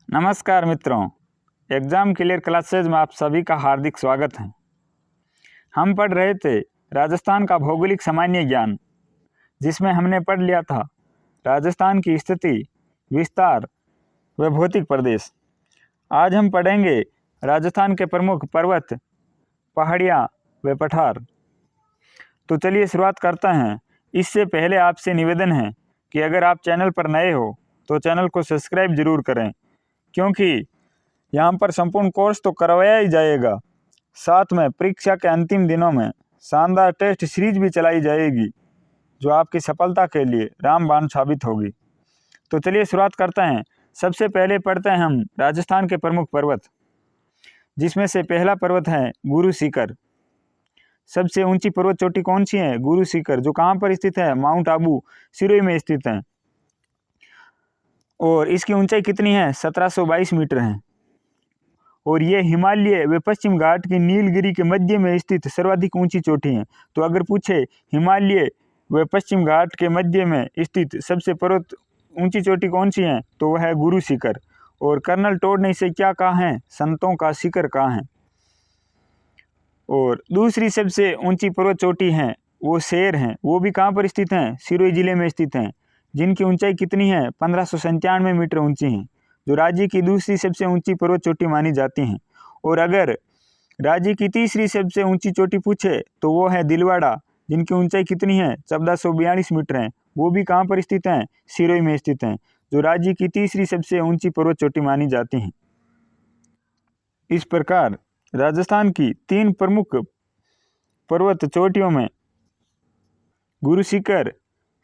नमस्कार मित्रों, exam clear classes में आप सभी का हार्दिक स्वागत है। हम पढ़ रहे थे राजस्थान का भौगोलिक सामान्य ज्ञान, जिसमें हमने पढ़ लिया था राजस्थान की स्थिति, विस्तार व भौतिक प्रदेश। आज हम पढ़ेंगे राजस्थान के प्रमुख पर्वत, पहाड़ियाँ व पठार। तो चलिए शुरुआत करते हैं। इससे पहले आपसे निवेदन है कि अगर आप चैनल पर नए हो तो चैनल को सब्सक्राइब जरूर करें, क्योंकि यहाँ पर संपूर्ण कोर्स तो करवाया ही जाएगा, साथ में परीक्षा के अंतिम दिनों में शानदार टेस्ट सीरीज भी चलाई जाएगी, जो आपकी सफलता के लिए रामबाण साबित होगी। तो चलिए शुरुआत करते हैं। सबसे पहले पढ़ते हैं हम राजस्थान के प्रमुख पर्वत, जिसमें से पहला पर्वत है गुरु शिखर। सबसे ऊंची पर्वत चोटी कौन सी है? गुरु शिखर, जो कहाँ पर स्थित है? माउंट आबू सिरोही में स्थित है। और इसकी ऊंचाई कितनी है? 1722 मीटर है। और ये हिमालय व पश्चिम घाट की नीलगिरी के मध्य में स्थित सर्वाधिक ऊंची चोटी है। तो अगर पूछे हिमालय व पश्चिम घाट के मध्य में स्थित सबसे पर्वत ऊंची चोटी कौन सी है, तो वह है गुरु शिखर। और कर्नल टोड ने इसे क्या कहा है? संतों का शिखर कहा है। और दूसरी सबसे ऊंची पर्वत चोटी है वो शेर हैं। वो भी कहाँ पर स्थित हैं? सिरोही जिले में स्थित हैं, जिनकी ऊंचाई कितनी है? 1597 मीटर ऊंची है, जो राज्य की दूसरी सबसे ऊंची पर्वत चोटी मानी जाती हैं। और अगर राज्य की तीसरी सबसे ऊंची चोटी पूछे तो वो है दिलवाड़ा, जिनकी ऊंचाई कितनी है? 1442 मीटर है। वो भी कहाँ पर स्थित हैं? सिरोही में स्थित हैं, जो राज्य की तीसरी सबसे ऊंची पर्वत चोटी मानी जाती हैं। इस प्रकार राजस्थान की तीन प्रमुख पर्वत चोटियों में गुरु शिखर,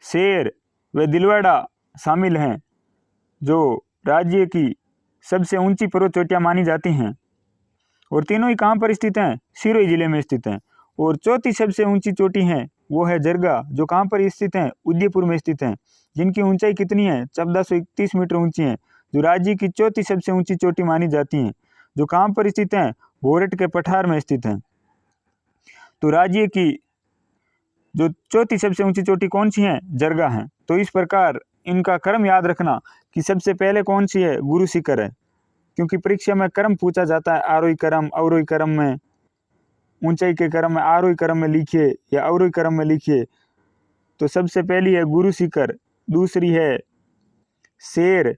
शेर व दिलवाड़ा शामिल हैं, जो राज्य की सबसे ऊंची पर्वत चोटियां मानी जाती हैं। और तीनों ही कहाँ पर स्थित हैं? सिरोही जिले में स्थित हैं। और चौथी सबसे ऊंची चोटी है वो है जरगा, जो कहाँ पर स्थित है? उदयपुर में स्थित हैं, जिनकी ऊंचाई कितनी है? 1431 मीटर ऊंची है, जो राज्य की चौथी सबसे ऊंची चोटी मानी जाती हैं, जो कहाँ पर स्थित हैं? भोरट के पठार में स्थित हैं। तो राज्य की जो चौथी सबसे ऊंची चोटी कौन सी है? जरगा है। तो इस प्रकार इनका क्रम याद रखना कि सबसे पहले कौन सी है? गुरु शिखर है, क्योंकि परीक्षा में क्रम पूछा जाता है। आरोही क्रम, अवरोही क्रम में, ऊंचाई के क्रम में आरोही क्रम में लिखिए या अवरोही क्रम में लिखिए। तो सबसे पहली है गुरु शिखर, दूसरी है शेर,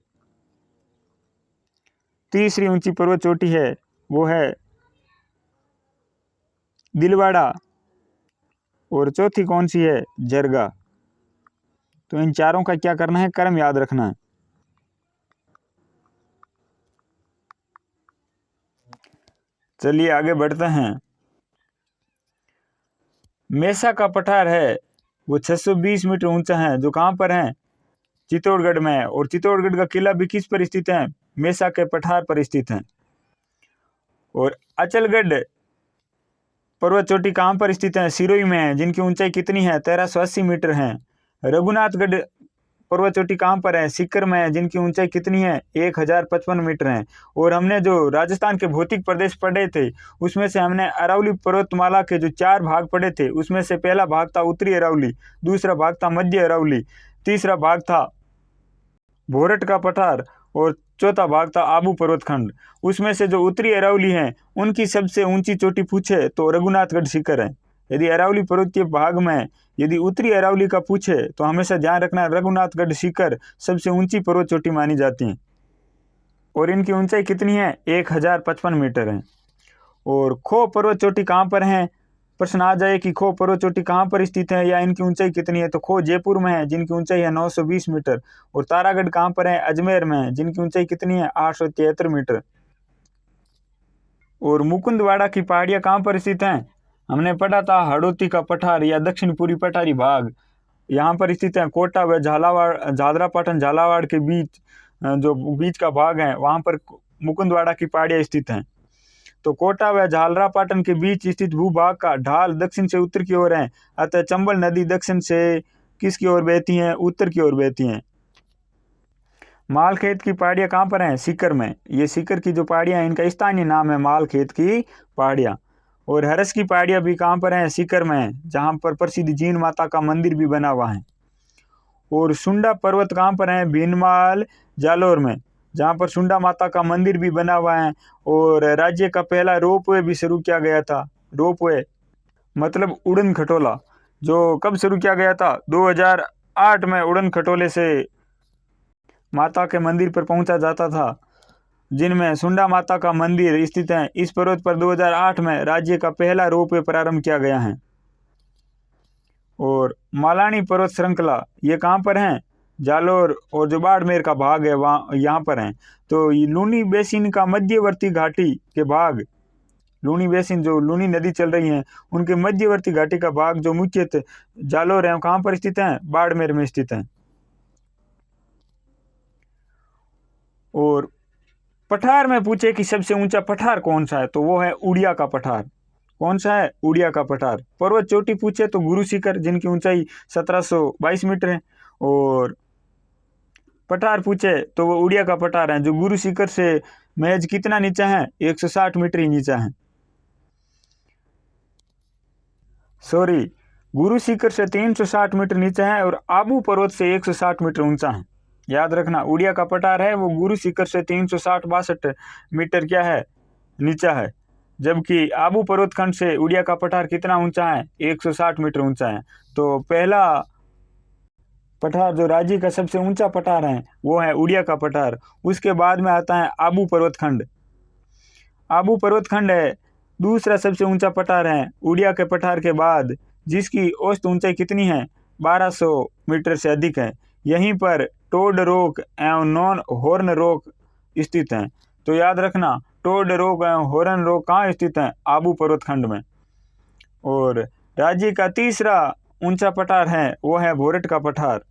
तीसरी ऊंची पर्वत चोटी है वो है दिलवाड़ा, और चौथी कौन सी है? जरगा। तो इन चारों का क्या करना है? क्रम याद रखना है। चलिए आगे बढ़ते हैं। मेसा का पठार है वो 620 मीटर ऊंचा है, जो कहाँ पर है? चित्तौड़गढ़ में है। और चित्तौड़गढ़ का किला भी किस पर स्थित है? मेसा के पठार पर स्थित है। और अचलगढ़ पर्वत चोटी कहाँ पर स्थित है? सिरोही में है, जिनकी ऊंचाई कितनी है? 1380 मीटर है। रघुनाथगढ़ पर्वत चोटी कहाँ पर है? सीकर में है, जिनकी ऊंचाई कितनी है? 1055 मीटर है। और हमने जो राजस्थान के भौतिक प्रदेश पढ़े थे, उसमें से हमने अरावली पर्वतमाला के जो 4 भाग पढ़े थे, उसमें से पहला भाग था उत्तरी अरावली, दूसरा भाग था मध्य अरावली, तीसरा भाग था भोरट का पठार, और चौथा भाग था आबू पर्वतखंड। उसमें से जो उत्तरी अरावली है, उनकी सबसे ऊंची चोटी पूछे तो रघुनाथगढ़ शिखर है। यदि अरावली पर्वतीय भाग में यदि उत्तरी अरावली का पूछे तो हमेशा ध्यान रखना रघुनाथगढ़ शिखर सबसे ऊंची पर्वत चोटी मानी जाती है। और इनकी ऊंचाई कितनी है? 1055 मीटर है। और खो पर्वत चोटी कहाँ पर है? प्रश्न आ जाए कि खो पर्वत चोटी कहाँ पर स्थित है या इनकी ऊंचाई कितनी है, तो खो जयपुर में है, जिनकी ऊंचाई है 920 मीटर। और तारागढ़ कहाँ पर है? अजमेर में है, जिनकी ऊंचाई कितनी है? 873 मीटर। और मुकुंदवाड़ा की पहाड़ियाँ कहाँ पर स्थित हैं? हमने पढ़ा था हड़ौती का पठार या दक्षिण पूर्वी पठारी भाग यहाँ पर स्थित है। कोटा व झालावाड़, झालरापाटन झालावाड़ के बीच जो बीच का भाग है, वहाँ पर मुकुंदवाड़ा की पहाड़ियाँ स्थित हैं। तो कोटा व झालरापाटन के बीच स्थित भूभाग का ढाल दक्षिण से उत्तर की ओर है, अतः चंबल नदी दक्षिण से किसकी ओर बहती हैं? उत्तर की ओर बहती हैं। मालखेत की पहाड़ियाँ कहाँ पर हैं? सीकर में। ये सीकर की जो पहाड़ियाँ हैं, इनका स्थानीय नाम है मालखेत की पहाड़ियाँ। और हरस की पहाड़ियाँ भी कहाँ पर हैं? सीकर में है, जहाँ पर प्रसिद्ध जीन माता का मंदिर भी बना हुआ है। और सुंडा पर्वत कहाँ पर है? भीनमाल जालौर में, जहाँ पर सुंडा माता का मंदिर भी बना हुआ है। और राज्य का पहला रोपवे भी शुरू किया गया था। रोपवे मतलब उड़न खटोला, जो कब शुरू किया गया था? 2008 में उड़न खटोले से माता के मंदिर पर पहुंचा जाता था, जिनमें सुंडा माता का मंदिर स्थित है। इस पर्वत पर 2008 में राज्य का पहला रोपवे प्रारंभ किया गया है। और मालानी पर्वत श्रृंखला ये कहाँ पर है? जालोर और जो बाड़मेर का भाग है वहाँ यहाँ पर है। तो ये लूनी बेसिन का मध्यवर्ती घाटी के भाग, लूनी बेसिन जो लूनी नदी चल रही है उनके मध्यवर्ती घाटी का भाग जो मुख्यतः जालोर है कहाँ पर स्थित है? बाड़मेर में स्थित है। और पठार में पूछे कि सबसे ऊंचा पठार कौन सा है, तो वो है उड़िया का पठार। कौन सा है? उड़िया का पठार। पर्वत चोटी पूछे तो गुरु शिखर, जिनकी ऊंचाई 1722 मीटर है। और पठार पूछे तो वो उड़िया का पठार है, जो गुरु शिखर से महज कितना नीचा है? 160 मीटर ही नीचा है। सॉरी, गुरु शिखर से 360 मीटर नीचा है और आबू पर्वत से 160 मीटर ऊंचा है। याद रखना, उड़िया का पठार है वो गुरु शिखर से 362 मीटर क्या है? नीचा है। जबकि आबू पर्वतखंड से उड़िया का पठार कितना ऊंचा है? 160 मीटर ऊंचा है। तो पहला पठार जो राज्य का सबसे ऊंचा पठार है वो है उड़िया का पठार। उसके बाद में आता है आबू पर्वतखंड। आबू पर्वतखंड है दूसरा सबसे ऊंचा पठार है उड़िया के पठार के बाद, जिसकी औसत ऊंचाई कितनी है? 1200 मीटर से अधिक है। यहीं पर टोड रॉक एवं नॉन हॉर्न रॉक स्थित हैं। तो याद रखना, टोड रॉक एवं हॉर्न रॉक कहाँ स्थित हैं? आबू पर्वतखंड में। और राज्य का तीसरा ऊंचा पठार है वो है भोरट का पठार,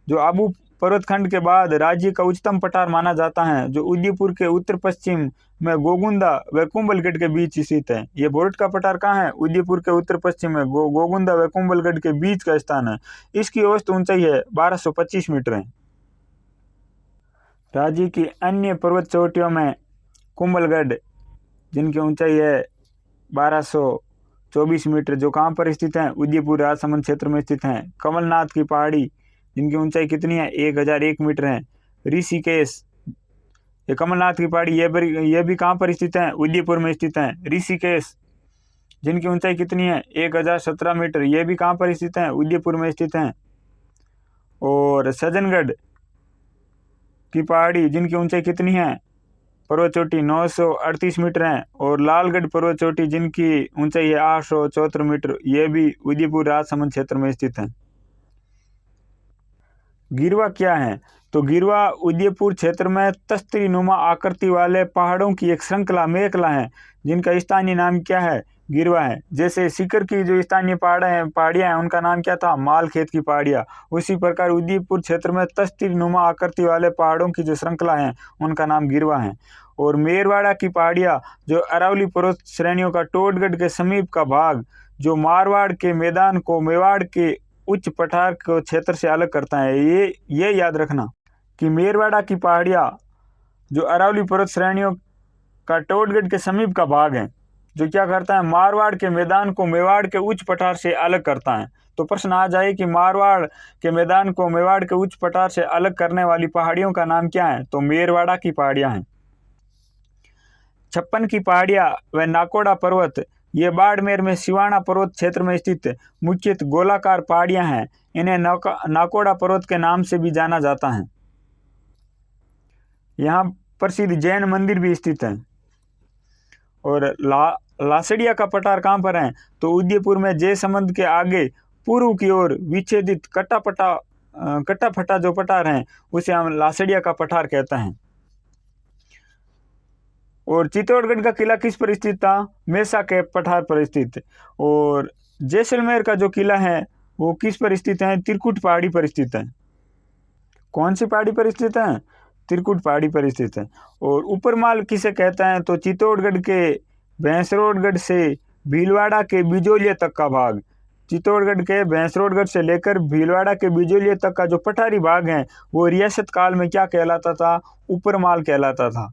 जो आबू पर्वतखंड के बाद राज्य का उच्चतम पठार माना जाता है, जो उदयपुर के उत्तर पश्चिम में गोगुंदा व कुंभलगढ़ के बीच स्थित है। ये भोरट का पठार कहाँ है? उदयपुर के उत्तर पश्चिम में गोगुंदा व कुंभलगढ़ के बीच का स्थान है। इसकी औसत ऊंचाई है 1225 मीटर है। राज्य की अन्य पर्वत चोटियों में कुंभलगढ़, जिनकी ऊंचाई है 1224 मीटर, जो कहाँ पर स्थित है? उदयपुर राजसमंद क्षेत्र में स्थित है। कमलनाथ की पहाड़ी, जिनकी ऊंचाई कितनी है? 1001 मीटर है। ऋषिकेश, ये कमलनाथ की पहाड़ी ये भी कहाँ पर स्थित है? उदयपुर में स्थित है। ऋषिकेश, जिनकी ऊंचाई कितनी है? 1017 मीटर, ये भी कहाँ पर स्थित है? उदयपुर में स्थित है। और सज्जनगढ़ की पहाड़ी, जिनकी ऊंचाई कितनी है? पर्वत चोटी 938 मीटर है। और लालगढ़ पर्वत चोटी, जिनकी ऊंचाई है 874 मीटर, ये भी उदयपुर राजसमंद क्षेत्र में स्थित है। गिरवा क्या है? तो गिरवा उदयपुर क्षेत्र में तश्तरी नुमा आकृति वाले पहाड़ों की एक श्रृंखला मेखला है, जिनका स्थानीय नाम क्या है? गिरवा है। जैसे सीकर की जो स्थानीय पहाड़ियां हैं उनका नाम क्या था? मालखेत की पहाड़ियां। उसी प्रकार उदयपुर क्षेत्र में तश्तरी नुमा आकृति वाले पहाड़ों की जो श्रृंखला है उनका नाम गिरवा है। और मेरवाड़ा की पहाड़ियां जो अरावली पर्वत श्रेणियों का टोडगढ़ के समीप का भाग, जो मारवाड़ के मैदान को मेवाड़ के उच्च पठार को क्षेत्र से अलग करता है। ये याद रखना कि मेरवाड़ा की पहाड़ियाँ जो अरावली पर्वत श्रेणियों का टोडगढ़ के समीप का भाग है, जो क्या करता है? मारवाड़ के मैदान को मेवाड़ के उच्च पठार से अलग करता है। तो प्रश्न आ जाए कि मारवाड़ के मैदान को मेवाड़ के उच्च पठार से अलग करने वाली पहाड़ियों का नाम क्या है? तो मेरवाड़ा की पहाड़ियाँ हैं। छप्पन की पहाड़ियाँ व नाकोड़ा पर्वत, ये बाड़मेर में सिवाना पर्वत क्षेत्र में स्थित मुख्यतः गोलाकार पहाड़ियां हैं। इन्हें नाकोड़ा पर्वत के नाम से भी जाना जाता है। यहाँ प्रसिद्ध जैन मंदिर भी स्थित है। और लासड़िया का पठार कहाँ पर है? तो उदयपुर में जयसमंद के आगे पूर्व की ओर विच्छेदित कट्टा फटा जो पठार है उसे हम लासड़िया का पठार कहते हैं। और चित्तौड़गढ़ का किला किस पर स्थित था? मेसा के पठार पर स्थित। और जैसलमेर का जो किला है वो किस पर स्थित है? त्रिकुट पहाड़ी पर स्थित है। कौन सी पहाड़ी पर स्थित है? त्रिकुट पहाड़ी पर स्थित है। और ऊपरमाल किसे कहते हैं? तो चित्तौड़गढ़ के भैंसरोडगढ़ से भीलवाड़ा के बिजोलिया तक का भाग, चित्तौड़गढ़ के भैंसरोडगढ़ से लेकर भीलवाड़ा के बिजोलिया तक का जो पठारी भाग है वो रियासत काल में क्या कहलाता था? ऊपरमाल कहलाता था।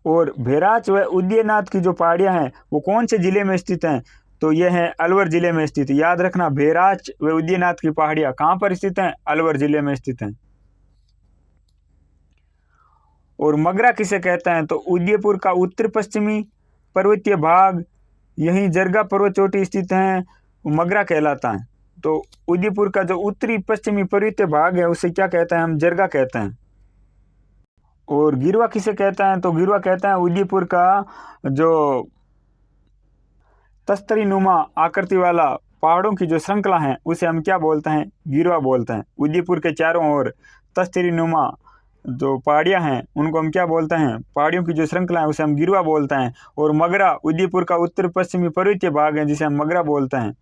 और भैराच व उदयनाथ की जो पहाड़ियां हैं वो कौन से जिले में स्थित हैं? तो ये है अलवर जिले में स्थित। याद रखना, भैराच व उदयनाथ की पहाड़ियां कहाँ पर स्थित हैं? अलवर जिले में स्थित हैं। और मगरा किसे कहते हैं, तो उदयपुर का उत्तर पश्चिमी पर्वतीय भाग, यहीं जरगा पर्वत चोटी स्थित है, मगरा कहलाता है। तो उदयपुर का जो उत्तरी पश्चिमी पर्वतीय भाग है उसे क्या कहते हैं, हम जरगा कहते हैं। और गिरवा किसे कहते हैं, तो गिरवा कहते हैं उदयपुर का जो तस्तरी नुमा आकृति वाला पहाड़ों की जो श्रृंखला है उसे हम क्या बोलते हैं, गिरवा बोलते हैं। उदयपुर के चारों ओर तस्तरी नुमा जो पहाड़ियाँ हैं उनको हम क्या बोलते हैं, पहाड़ियों की जो श्रृंखला है उसे हम गिरवा बोलते हैं। और मगरा उदयपुर का उत्तर पश्चिमी पर्वतीय भाग है जिसे हम मगरा बोलते हैं।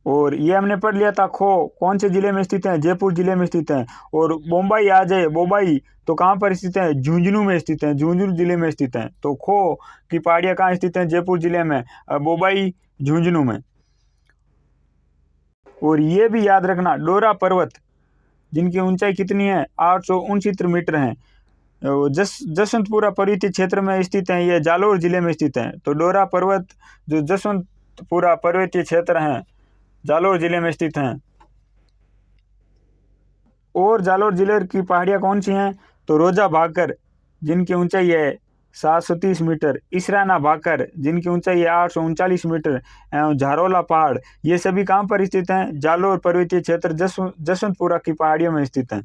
और ये हमने पढ़ लिया था खो कौन से जिले में स्थित है, जयपुर जिले में स्थित है। और बोम्बई आ जाए, बोम्बई तो कहाँ पर स्थित है, झुंझुनू में स्थित है, झुंझुनू जिले में स्थित है। तो खो की पहाड़ियाँ कहाँ स्थित हैं, जयपुर जिले में, बोम्बई झुंझुनू में। और ये भी याद रखना, डोरा पर्वत जिनकी ऊंचाई कितनी है, 869 मीटर है, जसवंतपुरा पर्वतीय क्षेत्र में स्थित है, ये जालोर जिले में स्थित है। तो डोरा पर्वत जो जसवंतपुरा पर्वतीय क्षेत्र है जालोर जिले में स्थित हैं। और जालोर जिले की पहाड़ियाँ कौन सी हैं, तो रोजा भाकर जिनकी ऊंचाई है 730 मीटर, इसराना भाकर जिनकी ऊंचाई है 839 मीटर, एवं झारोला पहाड़, ये सभी कहाँ पर स्थित हैं, जालोर पर्वतीय क्षेत्र जसवंतपुरा की पहाड़ियों में स्थित हैं।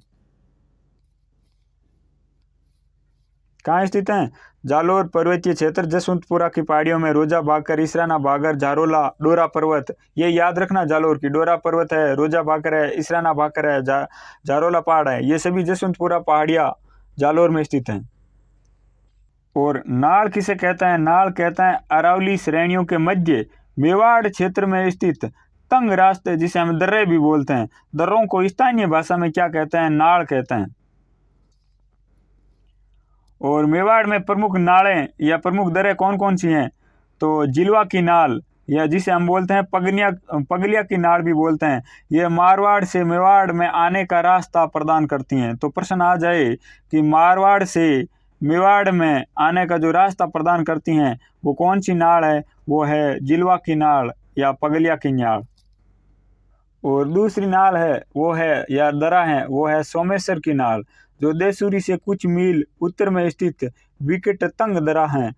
कहाँ स्थित हैं, जालोर पर्वतीय क्षेत्र जसवंतपुरा की पहाड़ियों में। रोजा भाकर, इसराना भाकर, झारोला, डोरा पर्वत, ये याद रखना। जालोर की डोरा पर्वत है, रोजा भाकर है, इसराना भाकर है, झारोला पहाड़ है, ये सभी जसवंतपुरा पहाड़ियाँ जालोर में स्थित हैं। और नाड़ किसे कहते हैं, नाड़ कहते हैं अरावली श्रेणियों के मध्य मेवाड़ क्षेत्र में स्थित तंग रास्ते जिसे हम दर्रे भी बोलते हैं। दर्रों को स्थानीय भाषा में क्या कहते हैं, नाड़ कहते हैं। और मेवाड़ में प्रमुख नालें या प्रमुख दरें कौन कौन सी हैं, तो जिलवा की नाल या जिसे हम बोलते हैं पगलिया की नाल भी बोलते हैं, ये मारवाड़ से मेवाड़ में आने का रास्ता प्रदान करती हैं। तो प्रश्न आ जाए कि मारवाड़ से मेवाड़ में आने का जो रास्ता प्रदान करती हैं वो कौन सी नाल है, वो है जिलवा की नाल या पगलिया की नाल। और दूसरी नाल है वो है या दरा है वो है सोमेश्वर की नाल, जो देसूरी से कुछ मील उत्तर में स्थित विकट तंग दरा है।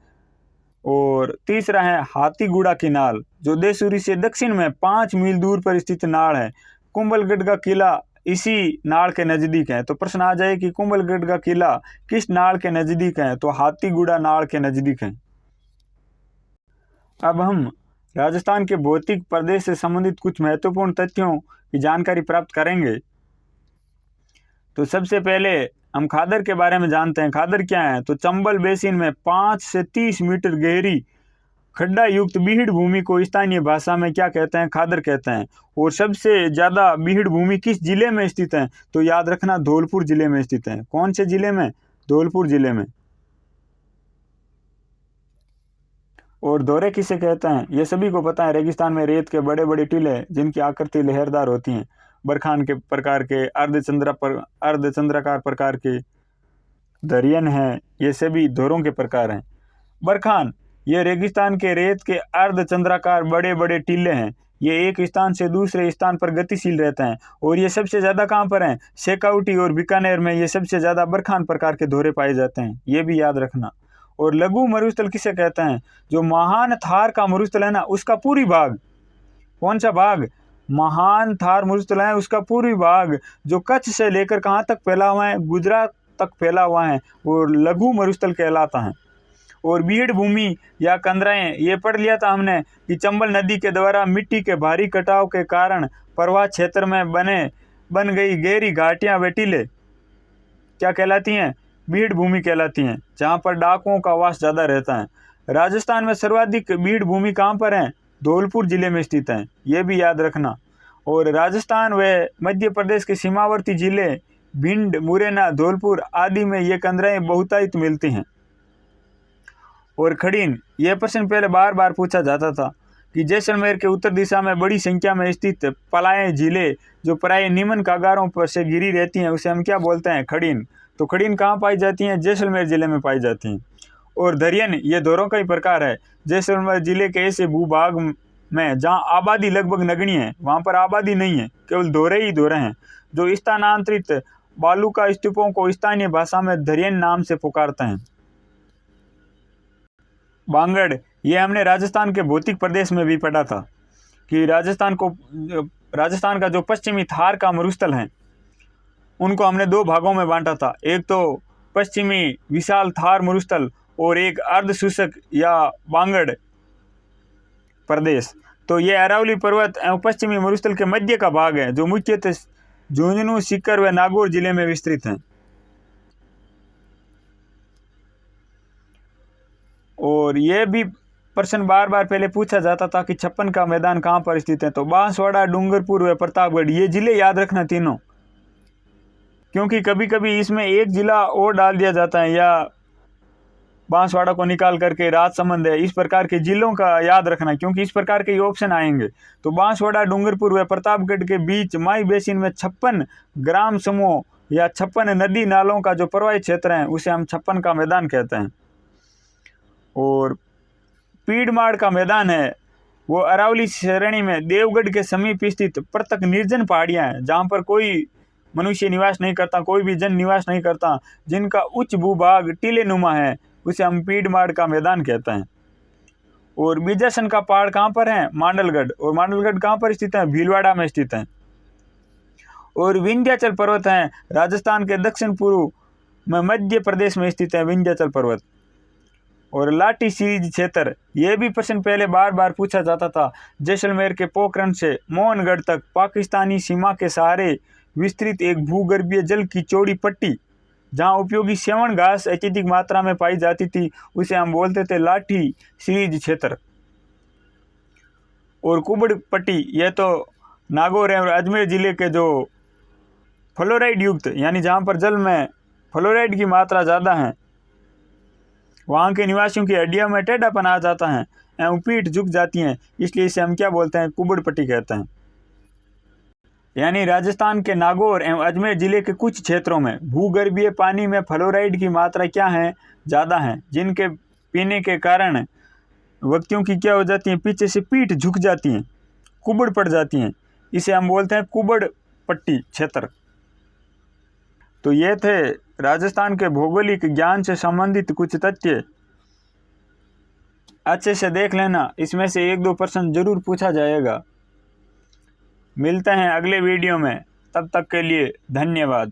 और तीसरा है हाथीगुड़ा की नाल, जो देसूरी से दक्षिण में 5 मील दूर पर स्थित नाल है। कुंभलगढ़ का किला इसी नाल के नज़दीक है। तो प्रश्न आ जाए कि कुंभलगढ़ का किला किस नाल के नज़दीक है, तो हाथीगुड़ा नाल के नज़दीक है। अब हम राजस्थान के भौतिक प्रदेश से संबंधित कुछ महत्वपूर्ण तथ्यों की जानकारी प्राप्त करेंगे। तो सबसे पहले हम खादर के बारे में जानते हैं। खादर क्या है, तो चंबल बेसिन में 5 से 30 मीटर गहरी खड्डा युक्त बीहड़ भूमि को स्थानीय भाषा में क्या कहते हैं, खादर कहते हैं। और सबसे ज़्यादा बीहड़ भूमि किस जिले में स्थित है, तो याद रखना धौलपुर जिले में स्थित है। कौन से जिले में, धौलपुर जिले में। और दौरे किसे कहते हैं, ये सभी को पता है। रेगिस्तान में रेत के बड़े बड़े टीले जिनकी आकृति लहरदार होती हैं, बरखान के प्रकार के, अर्धचंद्राकार प्रकार के, दरियन है, ये सभी दौरों के प्रकार हैं। बरखान ये रेगिस्तान के रेत के अर्धचंद्राकार बड़े बड़े टीले हैं। ये एक स्थान से दूसरे स्थान पर गतिशील रहते हैं। और ये सबसे ज़्यादा कहाँ पर हैं, शेखावटी और बीकानेर में ये सबसे ज़्यादा बरखान प्रकार के दौरे पाए जाते हैं, ये भी याद रखना। और लघु मरुस्थल किसे कहते हैं, जो महान थार का मरुस्थल है ना उसका पूरी भाग, कौन सा भाग, महान थार मरुस्थल है उसका पूरी भाग जो कच्छ से लेकर कहाँ तक फैला हुआ है, गुजरात तक फैला हुआ है, वो लघु मरुस्थल कहलाता है। और बीहड़ भूमि या कंदराएं, ये पढ़ लिया था हमने कि चंबल नदी के द्वारा मिट्टी के भारी कटाव के कारण प्रवाह क्षेत्र में बन गई गहरी घाटियां व टीले क्या कहलाती हैं, बीहड़ भूमि कहलाती हैं, जहाँ पर डाकुओं का वास ज़्यादा रहता है। राजस्थान में सर्वाधिक बीहड़ भूमि कहाँ पर है, धौलपुर जिले में स्थित है, ये भी याद रखना। और राजस्थान व मध्य प्रदेश के सीमावर्ती जिले भिंड, मुरैना, धौलपुर आदि में ये कंदराएं बहुतायत मिलती हैं। और खड़ीन, ये प्रश्न पहले बार बार पूछा जाता था कि जैसलमेर के उत्तर दिशा में बड़ी संख्या में स्थित पलायन झीलें जो प्राय निम्न कागारों पर से घिरी रहती हैं उसे हम क्या बोलते हैं, खड़ीन। तो खड़ीन कहाँ पाई जाती हैं, जैसलमेर जिले में पाई जाती हैं। और दरियन, ये दौरों का ही प्रकार है। जैसलमेर जिले के ऐसे भूभाग में जहाँ आबादी लगभग नगण्य है, वहाँ पर आबादी नहीं है, केवल दौरे ही दौरे हैं, जो स्थानांतरित बालू का स्तूपों को स्थानीय भाषा में धरियन नाम से पुकारते हैं। बांगड़, ये हमने राजस्थान के भौतिक प्रदेश में भी पढ़ा था कि राजस्थान का जो पश्चिमी थार का मरुस्थल है उनको हमने दो भागों में बांटा था। एक तो पश्चिमी विशाल थार मरुस्थल और एक अर्ध शुष्क या बांगड़ प्रदेश। तो ये अरावली पर्वत एवं पश्चिमी मरुस्थल के मध्य का भाग है जो मुख्यतः झुंझुनू, सीकर व नागौर जिले में विस्तृत है। और ये भी प्रश्न बार बार पहले पूछा जाता था कि 56 का मैदान कहाँ पर स्थित है, तो बांसवाड़ा, डूंगरपुर व प्रतापगढ़ ये जिले याद रखना तीनों, क्योंकि कभी कभी इसमें एक जिला और डाल दिया जाता है या बांसवाड़ा को निकाल करके राजसमंद है, इस प्रकार के जिलों का याद रखना क्योंकि इस प्रकार के ऑप्शन आएंगे। तो बांसवाड़ा, डूंगरपुर व प्रतापगढ़ के बीच माई बेसिन में 56 ग्राम समूह या 56 नदी नालों का जो प्रवाही क्षेत्र है उसे हम 56 का मैदान कहते हैं। और पीड़माड़ का मैदान है वो अरावली श्रेणी में देवगढ़ के समीप स्थित पृथक निर्जन पहाड़ियाँ हैं जहाँ पर कोई मनुष्य निवास नहीं करता, कोई भी जन निवास नहीं करता, जिनका उच्च भूभाग टीले नुमा है, उसे हम पीड़माड़ का मैदान कहते हैं। और बीजासन का पहाड़ कहाँ पर है? मांडलगढ़। और मांडलगढ़ कहाँ पर स्थित है? भीलवाड़ा में स्थित है। और विंध्याचल पर्वत है राजस्थान के दक्षिण पूर्व में मध्य प्रदेश में स्थित है विंध्याचल पर्वत। और लाठी सीरीज क्षेत्र, यह भी प्रश्न पहले बार बार पूछा जाता था। जैसलमेर के पोखरण से मोहनगढ़ तक पाकिस्तानी सीमा के सहारे विस्तृत एक भूगर्भीय जल की चौड़ी पट्टी जहां उपयोगी सेवन घास अत्यधिक मात्रा में पाई जाती थी उसे हम बोलते थे लाठी सीरीज क्षेत्र। और कुबड़ पट्टी, यह तो नागौर और अजमेर जिले के जो फ्लोराइड युक्त यानी जहां पर जल में फ्लोराइड की मात्रा ज़्यादा है वहाँ के निवासियों की हड्डियों में टेढ़ापन आ जाता है एवं पीठ झुक जाती है, इसलिए इसे हम क्या बोलते हैं? कुबड़ पट्टी कहते हैं। यानी राजस्थान के नागौर एवं अजमेर जिले के कुछ क्षेत्रों में भूगर्भीय पानी में फ्लोराइड की मात्रा क्या है? ज़्यादा है, जिनके पीने के कारण व्यक्तियों की क्या हो जाती है? पीछे से पीठ झुक जाती है, कुबड़ पड़ जाती हैं, इसे हम बोलते हैं कुबड़ पट्टी क्षेत्र। तो ये थे राजस्थान के भौगोलिक ज्ञान से संबंधित कुछ तथ्य, अच्छे से देख लेना, इसमें से 1-2 प्रश्न जरूर पूछा जाएगा। मिलते हैं अगले वीडियो में, तब तक के लिए धन्यवाद।